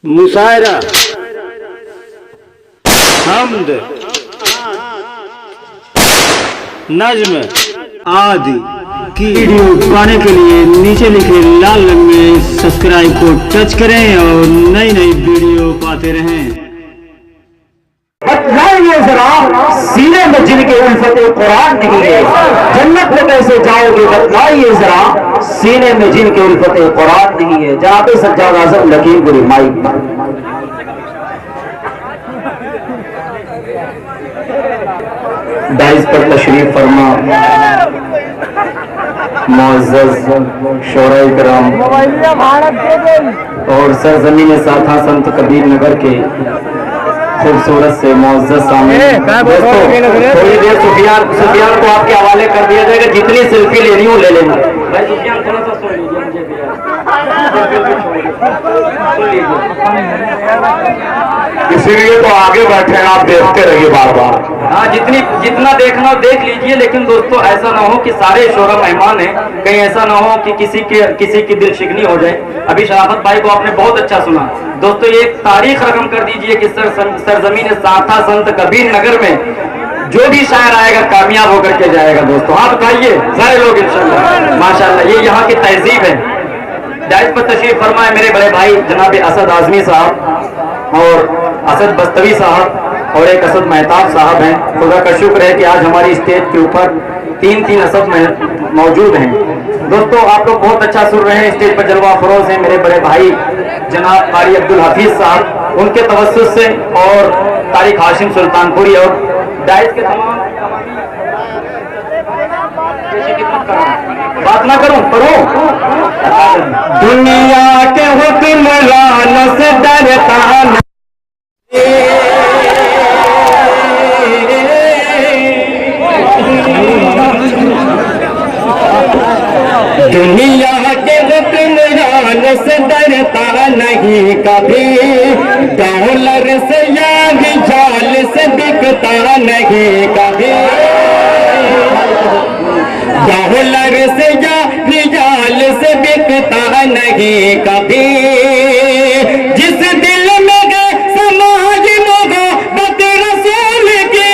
मुशायरा, हम्द, नज्म आदि की वीडियो पाने के लिए नीचे लिखे लाल रंग में सब्सक्राइब को टच करें और नई नई वीडियो पाते रहें। बतलाइए जरा सीने में जिनके उल्फते कुरान नहीं है, जन्नत में कैसे जाओगे? बतलाइए जरा सीने में जिनके उल्फते कुरान नहीं है। जनाब सज्जाद आज़म लखीमपुरी माइक दाइस पर तशरीफ फरमा मुअज़्ज़ज़ शोराए किराम और सरजमीन साथा संत कबीर नगर के खूबसूरत से मुअज़्ज़ज़ सामने थोड़ी देर सुफियान को आपके हवाले कर दिया जाएगा। जितनी सेल्फी लेनी हो ले लेना। भाई सुफियान थोड़ा सा सुन लीजिए मुझे भी इसीलिए तो आगे बैठे हैं, आप देखते रहिए बार बार। हाँ, जितना देखना हो देख लीजिए, लेकिन दोस्तों ऐसा ना हो कि सारे शोरा मेहमान हैं, कहीं ऐसा ना हो कि किसी की दिल शिकनी हो जाए। अभी शराफत भाई को आपने बहुत अच्छा सुना। दोस्तों ये एक तारीख रकम कर दीजिए कि सरजमीन साथा संत कबीर नगर में जो भी शायर आएगा कामयाब होकर के जाएगा। दोस्तों हाँ बताइए सारे लोग इंशाल्लाह माशाल्लाह, ये यहाँ की तहजीब है। दाइस पर तशरीफ फरमाए मेरे बड़े भाई जनाब असद आजमी साहब और असद बस्तवी साहब और एक असद मेहताब साहब हैं। खुदा का शुक्र है कि आज हमारी स्टेज के ऊपर तीन असद में मौजूद हैं। दोस्तों आप लोग बहुत अच्छा सुन रहे हैं। स्टेज पर जलवा फरोज हैं मेरे बड़े भाई जनाब कारी अब्दुल हफीज साहब, उनके तवस्सुस से, और तारिक हाशिम सुल्तानपुरी और दाइस के तमाम बात ना करूं पढ़ो। दुनिया के हुक्मरान से डरता नहीं, दुनिया के हुक्मरान से डरता नहीं कभी, डॉलर से या रिजाल से बिकता नहीं कभी, डॉलर से या रिजाल से बिकता नहीं कभी। जिस दिल में गए समाज मोहब्बत रसूल की,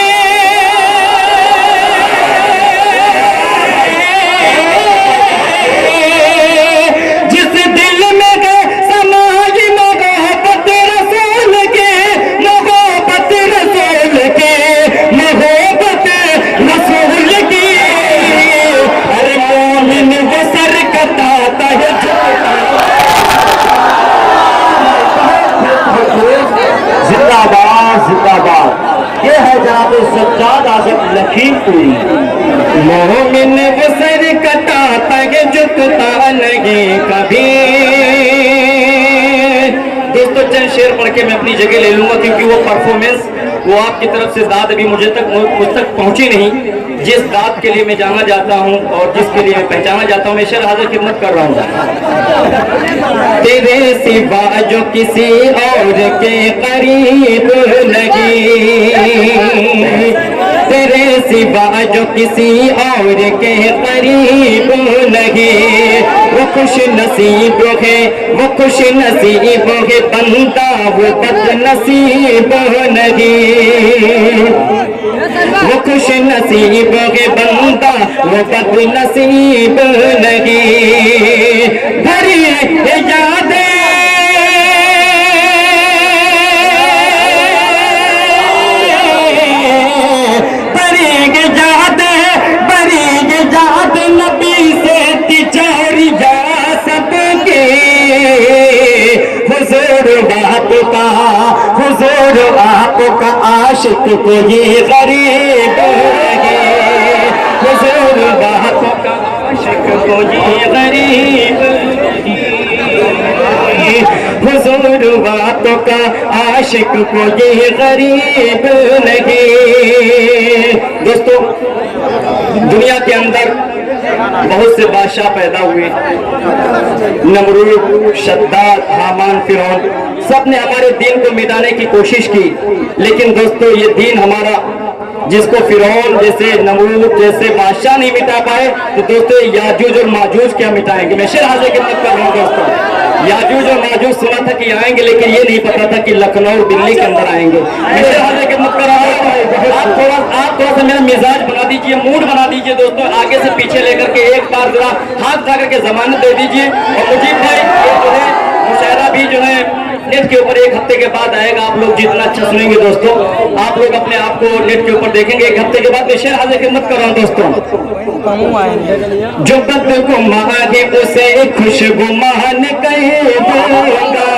जिस दिल में गए समाज मोहब्बत रसूल के, मोहब्बत रसूल के, मोहब्बत रसूल की। अरे मोमिन वो सर कटाता है जिंदाबाद जिंदाबाद। ये है जनाब सज्जाद आज़म लखीमपुरी। मोमिन वो सर कटाता है झुकता नहीं कभी। दोस्तों चंद शेर पढ़ के मैं अपनी जगह ले लूंगा, क्योंकि वो परफॉर्मेंस वो आपकी तरफ से दाद अभी मुझ तक पहुंची नहीं। जिस दाद के लिए मैं जाना जाता हूं और जिसके लिए मैं पहचाना जाता हूं, मैं शेर हाजिर खिदमत कर रहा हूं। तेरे सिवा जो किसी और के करीब नहीं, तेरे सिवा जो किसी और के करीब नहीं। वो खुश नसीब है, वो खुश नसीब है बंदा, वो बदनसीब नहीं। वो खुश नसीब है बंदा, वो बदनसीब नहीं। भरी यादें नबी से तिजोरिया सबके, हुजूर आपका, हुजूर आपका आशिक कोई गरीब नहीं, हुजूर आपका आशिक कोई गरीब नहीं, हुजूर आपका आशिक कोई गरीब नहीं। दोस्तों दुनिया के अंदर बहुत से बादशाह पैदा हुए, नमरूद, शद्दाद, हामान, फिरौन, सब ने हमारे दीन को मिटाने की कोशिश की। लेकिन दोस्तों ये दीन हमारा जिसको फिरौन जैसे नमरूद जैसे बादशाह नहीं मिटा पाए, तो दोस्तों याजूज और माजूज क्या मिटाएंगे। मैं शेर हाजिर खिदमत कर रहा हूँ दोस्तों, याजूज और माजूज सुना था कि आएंगे, लेकिन ये नहीं पता था कि लखनऊ दिल्ली के अंदर आएंगे। मेरे हाल की मत करा, आप थोड़ा सा मेरा मिजाज बना दीजिए, मूड बना दीजिए दोस्तों, आगे से पीछे लेकर के एक बार जरा हाथ उठा करके जमानत दे दीजिए। और मुजीब भाई जो है मुशायरा भी जो है नेट के ऊपर 1 हफ्ते के बाद आएगा। आप लोग जितना अच्छा सुनेंगे दोस्तों, आप लोग अपने आप को नेट के ऊपर देखेंगे। 1 हफ्ते के बाद मैं शेर हाजिर खिदमत कर रहा हूँ दोस्तों। जो बद को महाने उसे खुशबू महान कहे दूंगा,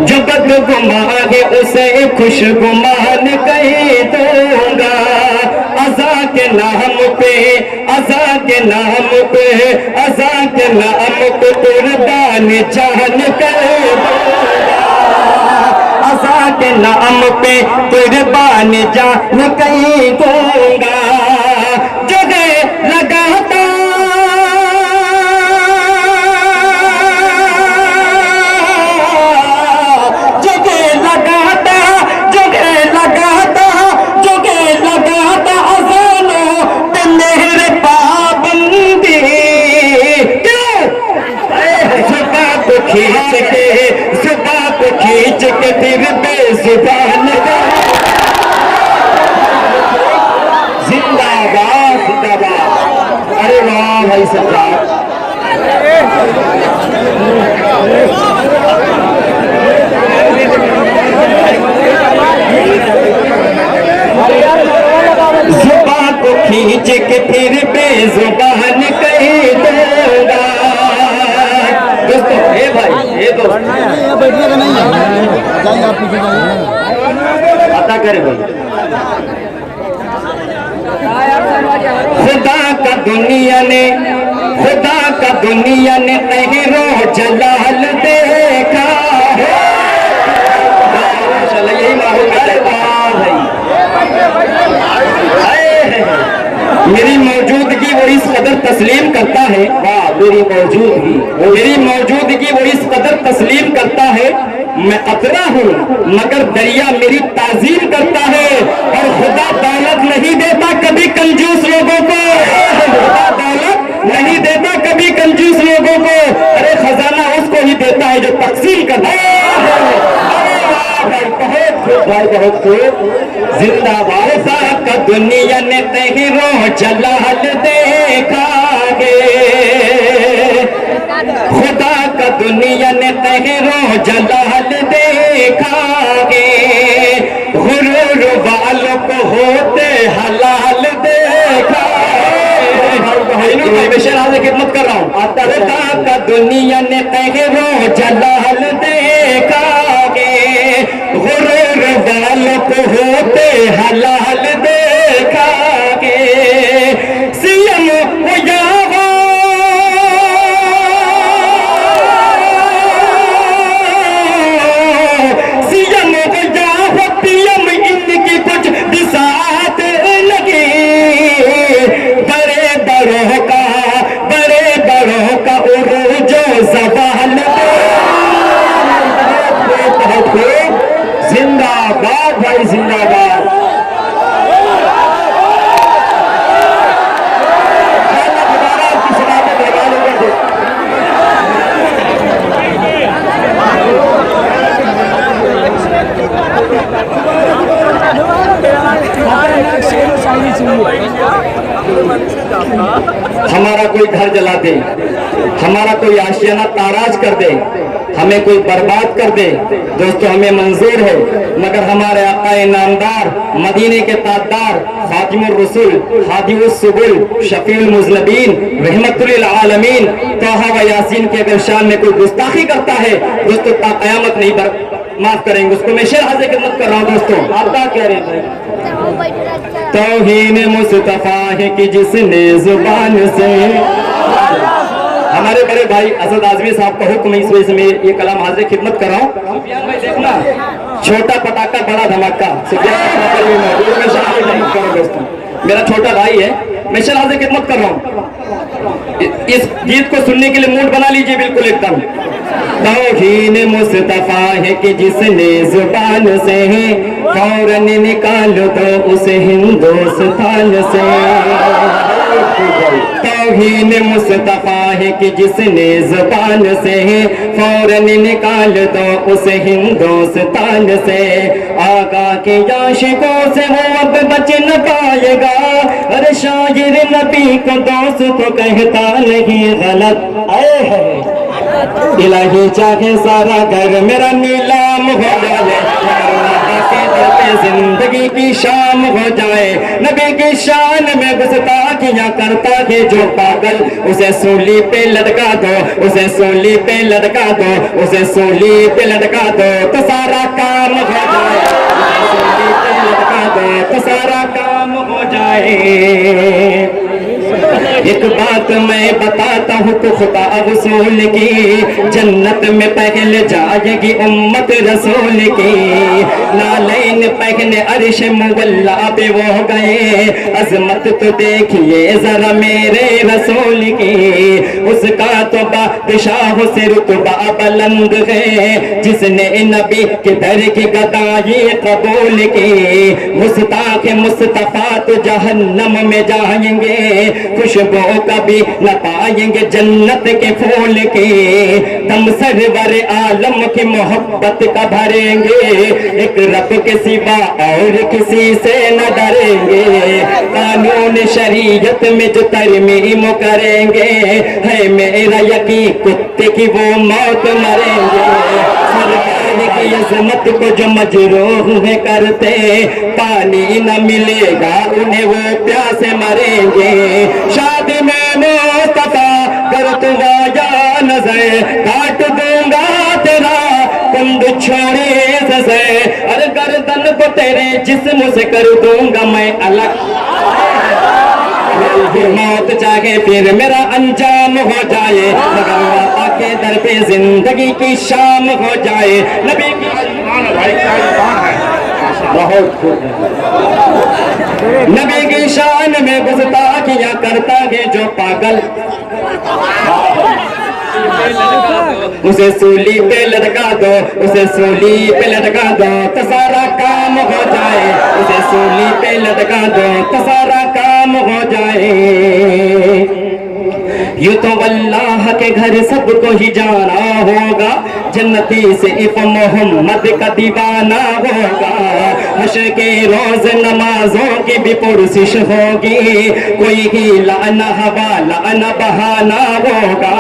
जो बद को महाने उसे खुशबू महान कहे दूंगा। अज़ा के नाम पे, अज़ा के नाम पे, अज़ा के नाम पे कुर्बान जान कर दूंगा। अज़ा के नाम पे कुर्बान जान कर दूंगा। जगह लगाता खींच के जुबान को खींच के फिर बेजुबान जिंदाबाद जिंदाबाद। अरे वाह भाई सरकार, जुबान को खींच के फिर बेजुबान कह दूंगा। दोस्तों हे भाई ये दोस्त बैठने का नहीं है, जाइए आप पीछे जाइए। पता करे भाई, खुदा का दुनिया ने, खुदा का दुनिया ने तहरो जलाल देखा है। यही माहौल मेरी मौजूदगी वो इस कदर तस्लीम करता है। वाह, मेरी मौजूदगी वो इस कदर तस्लीम करता है। मैं कतरा हूँ मगर दरिया मेरी ताजीम करता है। और खुदा दौलत नहीं देता कभी कंजूस लोगों को, खुदा दौलत नहीं देता कभी कंजूस लोगों को। अरे खजाना उसको ही देता है जो तकसीम करता है। भाई बहुत खूब, जिंदाबाद का दुनिया ने तहरो जलाल देखा गे। खुदा का दुनिया ने तहरो जलाल देखा गे। गुरूर वालों को होते हलाल देखा। मैं शेर हाजिर खिदमत कर रहा हूँ। खुदा का दुनिया ने तहरो जलाल देखा गे। गुरूर वालों को होते हलाल देखा गे। सीएम हो या हो, सीएम हो या हो पीएम, इनकी कुछ बिसात लगी। बड़े बड़ों का उरूजो सवाल जिंदाबाद भाई जिंदाबाद। हमारा कोई घर जला दे, हमारा कोई आशियाना ताराज कर दे, हमें कोई बर्बाद कर दे, दोस्तों हमें मंजूर है। मगर हमारे आका नामदार, मदीने के ताजदार, खातिमुर रसूल, हादिउस सुबुल, शफीउल मुज़नबीन, रहमतुल आलमीन तोहा व यासीन के अगर शान में कोई गुस्ताखी करता है दोस्तों, ता क़यामत नहीं माफ करेंगे उसको। मैं शेर हाजिर खिदमत कर रहा हूँ दोस्तों। आप क्या कह रहे हैं? तौहीन मुस्तफा है कि जिसने जुबान से, हमारे बड़े भाई असद आजमी साहब का हुक्म, इस वजह से मैं ये कलाम हाजिर खिदमत कर रहा हूँ। सुफियान भाई देखना, छोटा पटाखा बड़ा धमाका। मेरा छोटा भाई है, मैं शेर हाजिर खिदमत कर रहा हूँ। इस गीत को सुनने के लिए मूड बना लीजिए बिल्कुल एकदम। तौहीन मुस्तफा है कि जिसने जुबान से फौरन निकाल दो उसे हिंदुस्तान से। तौहीन मुस्तफा है कि जिसने जुबान से फौरन निकाल दो उस हिंदुस्तान से। आका के आशिकों से वो अब बच न पाएगा। अरे शायर नबी को दोस्त तो कहता नहीं गलत। इलाही चाहे सारा घर मेरा नीलाम हो जाए, जिंदगी की शाम हो जाए। नबी की शान में गुस्ताखियां करता है जो पागल, उसे सूली पे लटका दो, उसे सूली पे लटका दो, उसे सूली पे लटका दो तो सारा काम हो जाए। सूली पे लटका दो तो सारा काम हो जाए। एक बात मैं बताता हूँ तो खुदा रसूल की, जन्नत में पहले जाएगी उम्मत रसूल की। नालैन पहने अर्श मुवल्ला पे वो गए, अजमत तो देखिए जरा मेरे रसूल की। उसका तो बादशाह से रुतबा बुलंद है, जिसने नबी के दर की गदाई कबूल की। मुस्ताक मुस्तफा तो जहन्नम में जाएंगे, खुशबू कभी न पाएंगे जन्नत के फूल के। दम सरवर आलम की मोहब्बत का भरेंगे, एक रब के सिवा और किसी से न डरेंगे। कानून शरीयत में जो तरमीम करेंगे, है मेरा यकीन कुत्ते की वो मौत मरेंगे। सरकार की अजमत को जो मजरूह है करते, पानी न मिलेगा उन्हें वो प्यासे मरेंगे। शादी में मुस्तफा कर तू वाया नजर, काट दूंगा तेरा कुंद छोड़े से। अरे गर्दन को तेरे जिस्म से कर दूंगा मैं अलग। मौत चाहे फिर मेरा अंजाम हो जाए, मगर बाबा के दर पे जिंदगी की शाम हो जाए। नबी की बहुत नबी की शान में गुस्ताखियां करता है जो पागल, उसे सूली पे लटका दो, उसे सूली पे लटका दो तो सारा काम हो जाए। उसे सूली पे लटका दो तो सारा काम हो जाए। यूं तो अल्लाह के घर सबको ही जाना होगा, जन्नती से इफ मोहम्मद का दीवाना होगा। हश्र के रोज नमाजों की भी पुरसिश होगी, कोई ही लाना हवाला न बहाना होगा।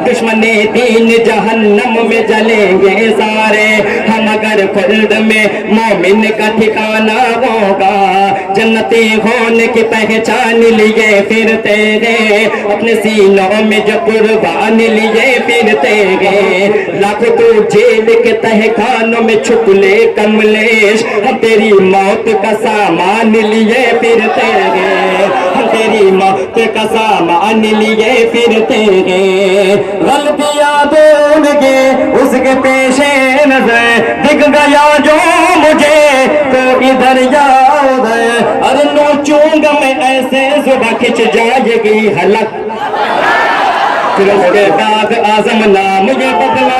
दुश्मने दीन जहन्नम में जलेंगे सारे, हम अगर खुल्द में मोमिन का ठिकाना होगा। जन्नती होने की पहचान लिए फिरते हैं, अपने सीनों में जो कुर्बान लिए फिरते हैं। लाख तो जेल के तहखानों में छुप ले कमलेश, हम तेरी मौत का सामान लिए फिरते हैं। हम तेरी मौत का सामान लिए फिरते हैं। गलतियां भूल के उसके पेशे नजर दिख गया जो मुझे तो इधर या उधर। अरे नोचूंगा मैं ऐसे जुबान खिंच जाएगी हलक, फिर उसके बाद आजम नाम मुझे बदला।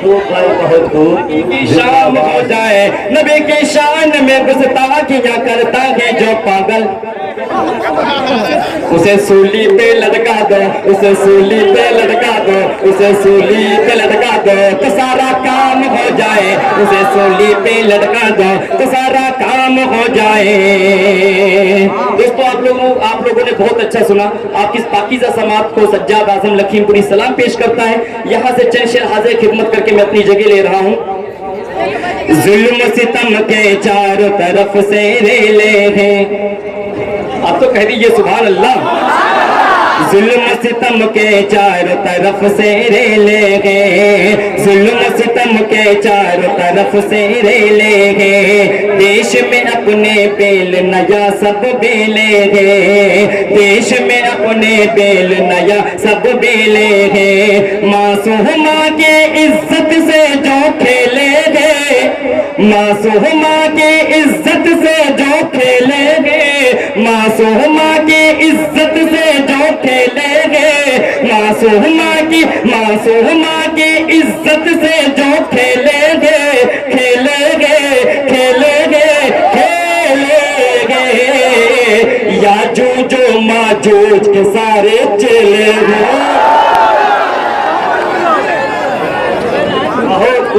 बहुत खूब शाम हो जाए। नबी की शान में गुस्ताखियां करता है जो पागल, उसे सूली पे लटका दो, उसे सूली पे लटका दो, उसे सूली पे लटका दो तो सारा काम हो जाए। उसे सूली पे लटका दो तो सारा काम हो जाए। दोस्तों आप लोगों ने बहुत अच्छा सुना। आपकी पाकीज़ा समात को सज्जाद आजम लखीमपुरी सलाम पेश करता है। यहाँ से चंद शेर हाजिर खिदमत करके मैं अपनी जगह ले रहा हूँ। जुल्म सितम के चारों तरफ से रेले हैं, आप तो कह दीजिए सुभान अल्लाह। जुल्म सितम के चारों तरफ से रेले हैं, जुल्म सितम के चारों तरफ से रेले हैं। देश में अपने बेल नया सब बेले हैं, देश में अपने बेल नया सब बेले हैं। मासूमा के इज्जत से जो खेले गए, मासूमा के इज्जत से जो खेले गए, मासूमा की इज्जत से जो खेलेंगे, मासूमा की इज्जत से जो खेलेंगे, खेलेंगे खेलेंगे खेलेंगे। या जो जोश के सारे चेले बहुत